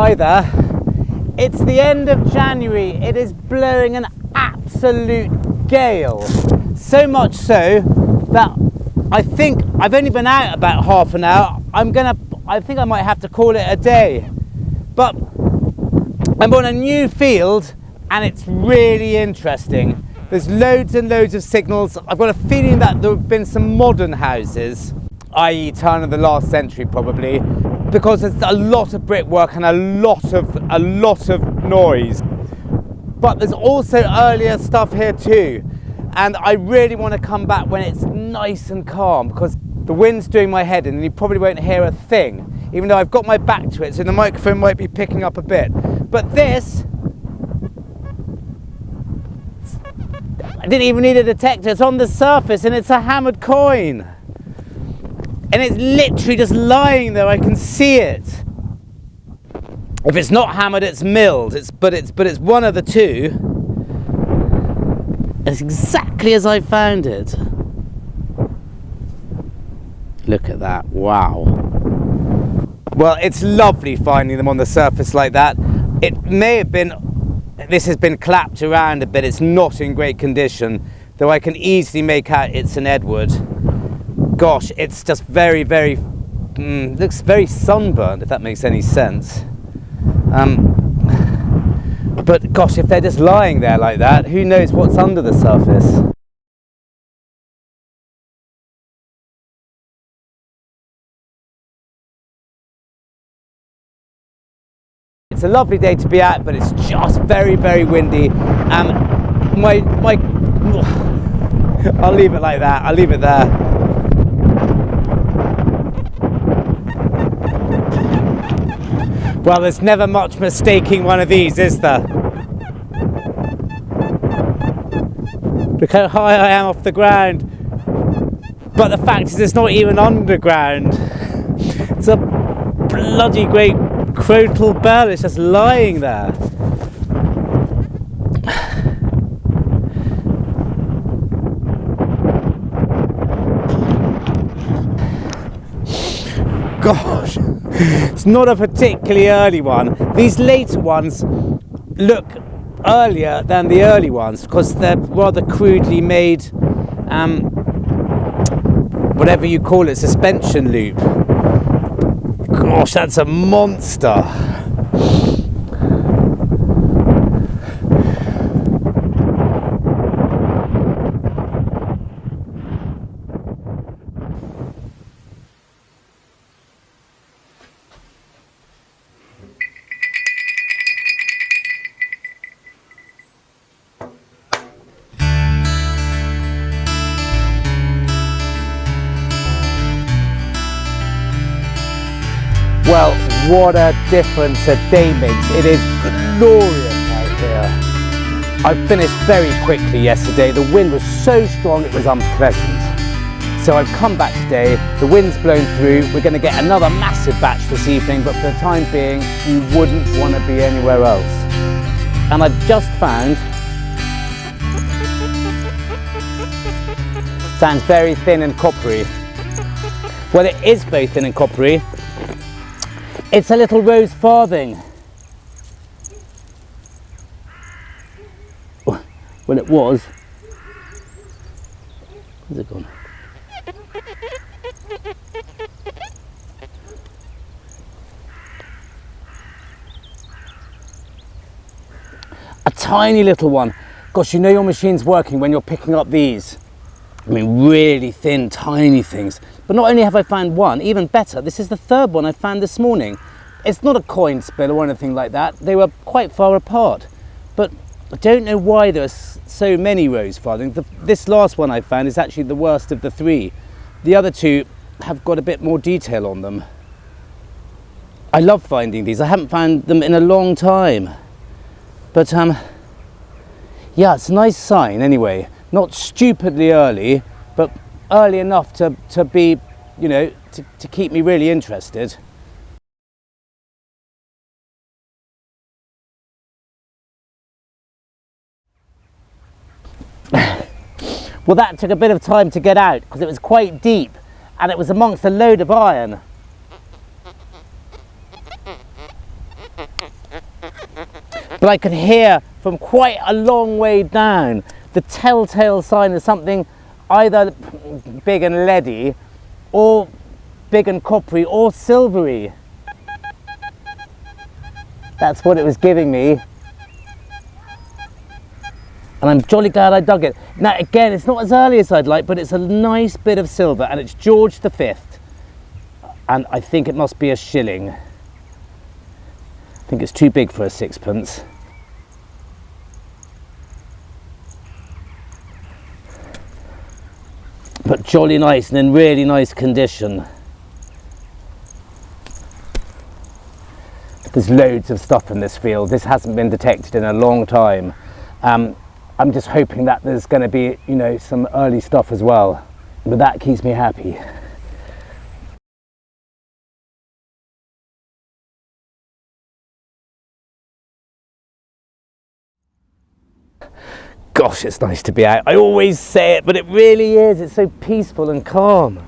Hi there. It's the end of January. It is blowing an absolute gale. So much so that I think I've only been out about half an hour. I think I might have to call it a day. But I'm on a new field and it's really interesting. There's loads and loads of signals. I've got a feeling that there have been some modern houses, i.e. turn of the last century probably, because there's a lot of brickwork and a lot of noise. But there's also earlier stuff here too. And I really want to come back when it's nice and calm, because the wind's doing my head in and you probably won't hear a thing, even though I've got my back to it, so the microphone might be picking up a bit. But this, I didn't even need a detector. It's on the surface and it's a hammered coin. And it's literally just lying there. I can see it. If it's not hammered, it's milled. But it's one of the two. It's exactly as I found it. Look at that. Wow. Well, it's lovely finding them on the surface like that. It may have been, this has been clapped around a bit. It's not in great condition, though I can easily make out it's an Edward. Gosh, it's just very, very, looks very sunburned, if that makes any sense. But gosh, if they're just lying there like that, who knows what's under the surface? It's a lovely day to be out, but it's just very, very windy. I'll leave it like that. I'll leave it there. Well, there's never much mistaking one of these, is there? Look how high I am off the ground. But the fact is, it's not even underground. It's a bloody great crotal bell. It's just lying there. Gosh, it's not a particularly early one. These later ones look earlier than the early ones because they're rather crudely made, whatever you call it, suspension loop. Gosh, that's a monster. Well, what a difference a day makes. It is glorious out here. I finished very quickly yesterday. The wind was so strong it was unpleasant. So I've come back today, the wind's blown through, we're going to get another massive batch this evening, but for the time being, you wouldn't want to be anywhere else. And I've just found, sounds very thin and coppery. Well, it is very thin and coppery. It's a little rose farthing. Well, it was. Where's it gone? A tiny little one. Gosh, you know your machine's working when you're picking up these. I mean, really thin, tiny things. But not only have I found one, even better, this is the third one I found this morning. It's not a coin spill or anything like that. They were quite far apart. But I don't know why there are so many rose farthings. This last one I found is actually the worst of the three. The other two have got a bit more detail on them. I love finding these. I haven't found them in a long time. But yeah, it's a nice sign anyway. Not stupidly early, but early enough to be, you know, to keep me really interested. Well, that took a bit of time to get out because it was quite deep and it was amongst a load of iron. But I could hear from quite a long way down the telltale sign of something either big and leady, or big and coppery, or silvery. That's what it was giving me. And I'm jolly glad I dug it. Now again, it's not as early as I'd like, but it's a nice bit of silver, and it's George V. And I think it must be a shilling. I think it's too big for a sixpence. But jolly nice and in really nice condition. There's loads of stuff in this field. This hasn't been detected in a long time. I'm just hoping that there's going to be, you know, some early stuff as well. But that keeps me happy. Gosh, it's nice to be out. I always say it, but it really is. It's so peaceful and calm.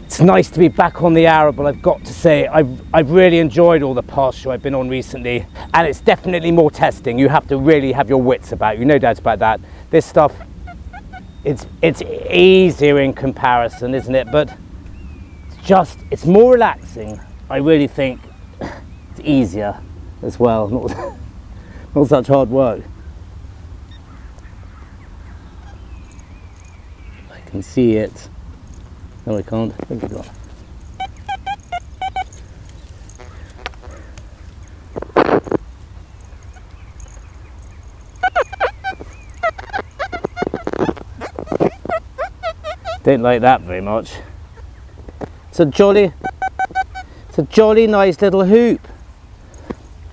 It's nice to be back on the arable, I've got to say. I've really enjoyed all the pasture I've been on recently, and it's definitely more testing. You have to really have your wits about you, no doubt about that. This stuff, it's easier in comparison, isn't it? But it's more relaxing. I really think it's easier as well, not such hard work. I can see it. No, I can't. Where's it gone? Don't like that very much. It's a jolly nice little hoop.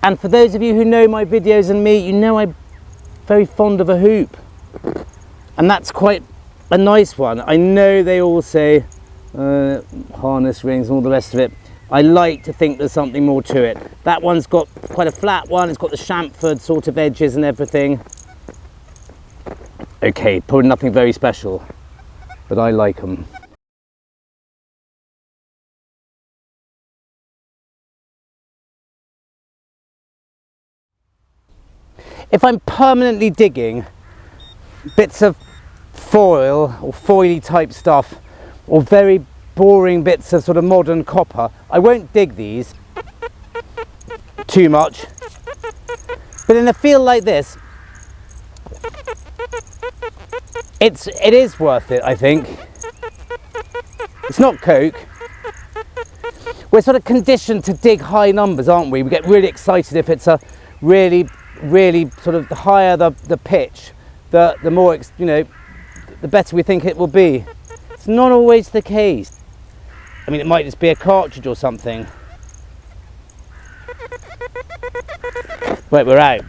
And for those of you who know my videos and me, you know I'm very fond of a hoop. And that's quite a nice one. I know they all say harness rings and all the rest of it. I like to think there's something more to it. That one's got quite a flat one. It's got the chamfered sort of edges and everything. Okay, probably nothing very special, but I like them. If I'm permanently digging bits of foil or foily type stuff, or very boring bits of sort of modern copper, I won't dig these too much. But in a field like this, it is worth it, I think. It's not coke. We're sort of conditioned to dig high numbers, aren't we? We get really excited if it's a really sort of the higher the pitch, the more, you know, the better we think it will be. It's not always the case. I mean, it might just be a cartridge or something. Right, we're out.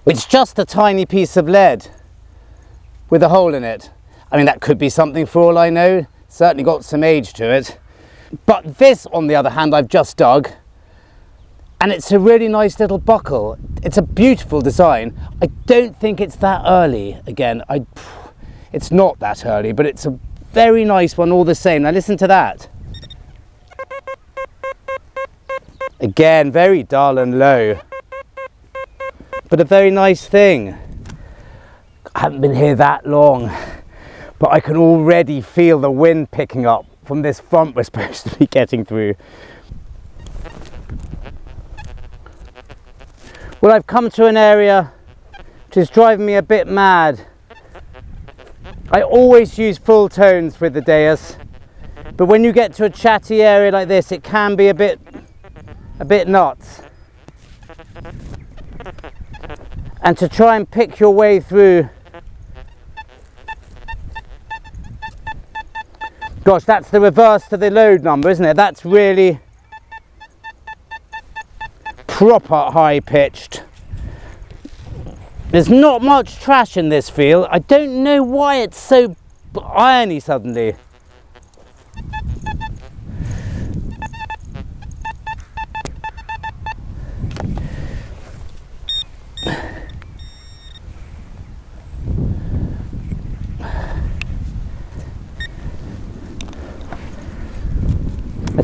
It's just a tiny piece of lead with a hole in it. I mean, that could be something for all I know. Certainly got some age to it. But this, on the other hand, I've just dug, and it's a really nice little buckle. It's a beautiful design. I don't think it's that early. Again, it's not that early, but it's a very nice one all the same. Now listen to that. Again, very dull and low, but a very nice thing. I haven't been here that long, but I can already feel the wind picking up from this front we're supposed to be getting through. Well, I've come to an area which is driving me a bit mad. I always use full tones with the Deus, but when you get to a chatty area like this, it can be a bit nuts. And to try and pick your way through, gosh, that's the reverse to the load number, isn't it? That's really proper high pitched. There's not much trash in this field. I don't know why it's so irony suddenly.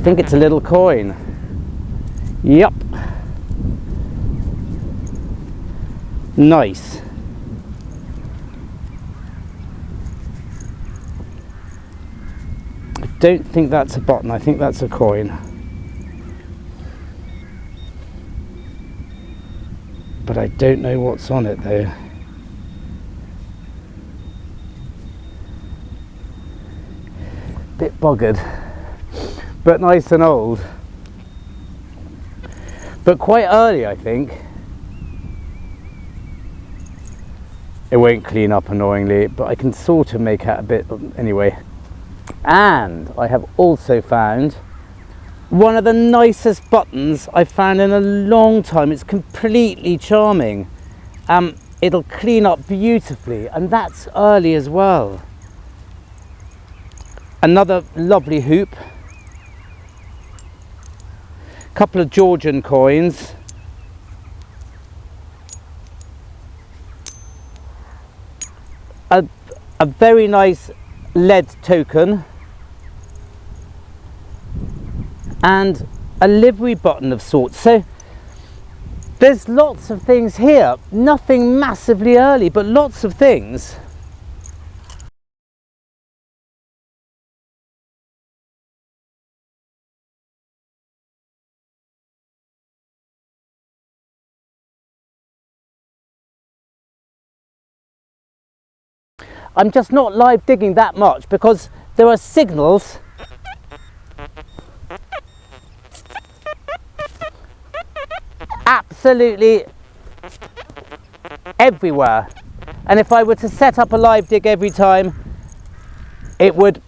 think it's a little coin. Yup. Nice. I don't think that's a button, I think that's a coin. But I don't know what's on it though. Bit buggered, but nice and old. But quite early, I think. It won't clean up annoyingly, but I can sort of make out a bit anyway. And I have also found one of the nicest buttons I've found in a long time. It's completely charming. It'll clean up beautifully, and that's early as well. Another lovely hoop. Couple of Georgian coins. A very nice lead token. And a livery button of sorts. So there's lots of things here. Nothing massively early, but lots of things. I'm just not live digging that much because there are signals absolutely everywhere, and if I were to set up a live dig every time, it would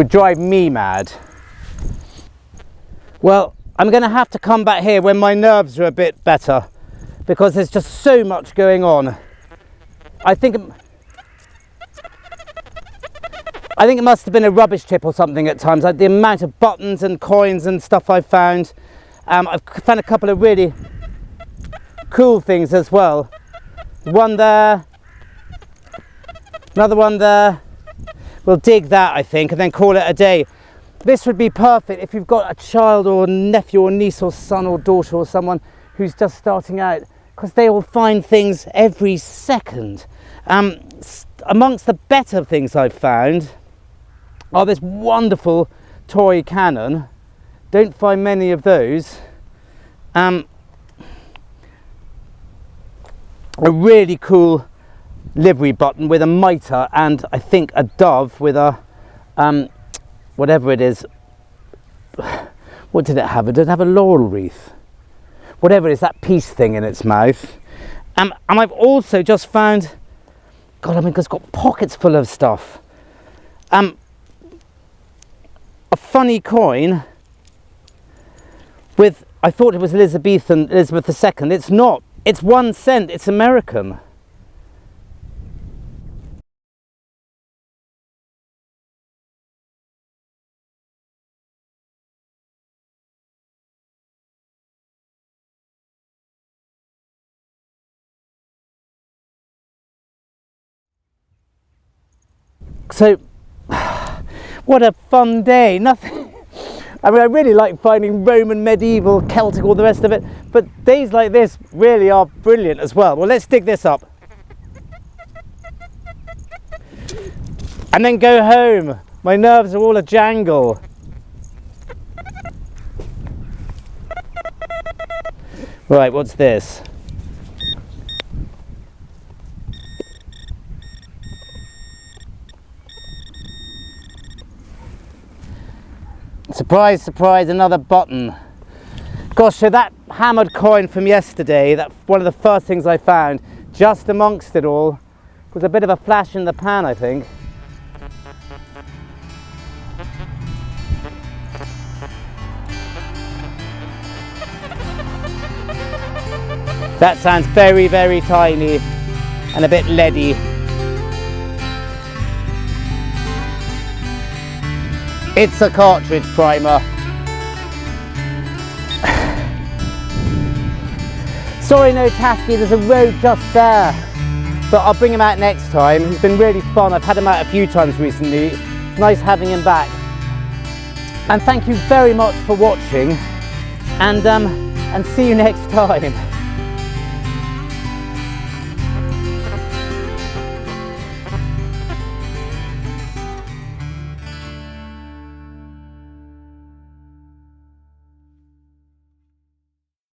drive me mad. Well, I'm going to have to come back here when my nerves are a bit better because there's just so much going on. I think it must have been a rubbish tip or something at times, like the amount of buttons and coins and stuff I've found. I've found a couple of really cool things as well. One there, another one there. We'll dig that, I think, and then call it a day. This would be perfect if you've got a child or nephew or niece or son or daughter or someone who's just starting out, because they will find things every second. Amongst the better things I've found are this wonderful toy cannon. Don't find many of those. A really cool livery button with a mitre and I think a dove with a whatever it is. What did it have? It did have a laurel wreath. Whatever it is, that peace thing in its mouth. And I've also just found, God, I mean, it's got pockets full of stuff. A funny coin with, I thought it was Elizabeth II. It's not. It's 1 cent. It's American. So, what a fun day. Nothing. I mean, I really like finding Roman, medieval, Celtic, all the rest of it, but days like this really are brilliant as well. Well, let's dig this up. And then go home. My nerves are all a jangle. Right, what's this? Surprise, surprise, another button. Gosh, so that hammered coin from yesterday, that one of the first things I found, just amongst it all, was a bit of a flash in the pan, I think. That sounds very, very tiny and a bit leady. It's a cartridge primer. Sorry, no Tasci, there's a road just there. But I'll bring him out next time. He's been really fun. I've had him out a few times recently. It's nice having him back. And thank you very much for watching, and see you next time.